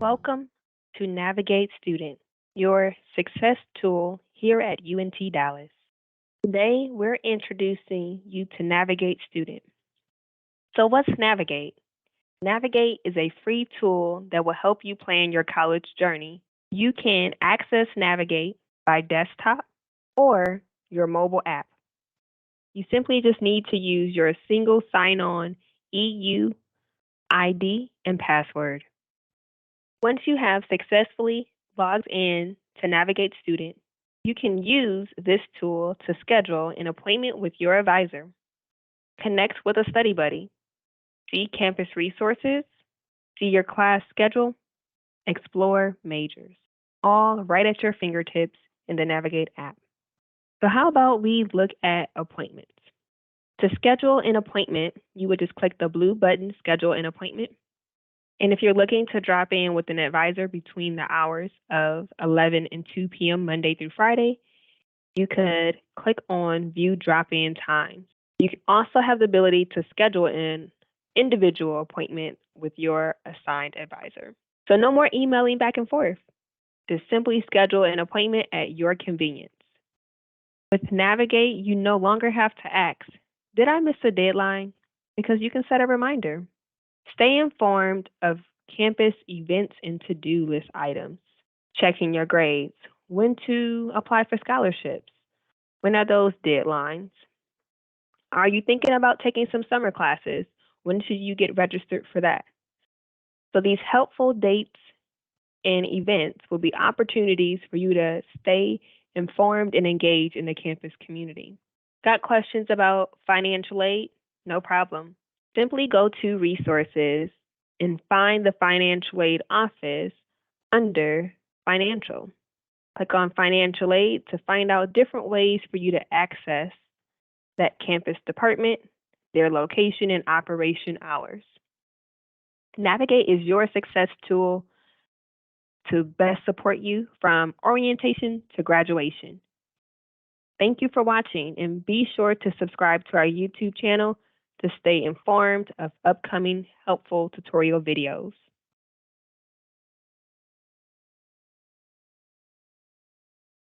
Welcome to Navigate Student, your success tool here at UNT Dallas. Today, we're introducing you to Navigate Student. So, what's Navigate? Navigate is a free tool that will help you plan your college journey. You can access Navigate by desktop or your mobile app. You simply just need to use your single sign on EU ID and password. Once you have successfully logged in to Navigate Student, you can use this tool to schedule an appointment with your advisor, connect with a study buddy, see campus resources, see your class schedule, explore majors, all right at your fingertips in the Navigate app. So, how about we look at appointments? To schedule an appointment, you would just click the blue button, Schedule an Appointment. And if you're looking to drop in with an advisor between the hours of 11 and 2 p.m. Monday through Friday, you could click on View Drop-In Times. You can also have the ability to schedule an individual appointment with your assigned advisor. So no more emailing back and forth. Just simply schedule an appointment at your convenience. With Navigate, you no longer have to ask, did I miss a deadline? Because you can set a reminder. Stay informed of campus events and to-do list items. Checking your grades. When to apply for scholarships. When are those deadlines? Are you thinking about taking some summer classes? When should you get registered for that? So these helpful dates and events will be opportunities for you to stay informed and engaged in the campus community. Got questions about financial aid? No problem. Simply go to resources and find the financial aid office under financial. Click on financial aid to find out different ways for you to access that campus department, their location and operation hours. Navigate is your success tool to best support you from orientation to graduation. Thank you for watching, and be sure to subscribe to our YouTube channel to stay informed of upcoming helpful tutorial videos.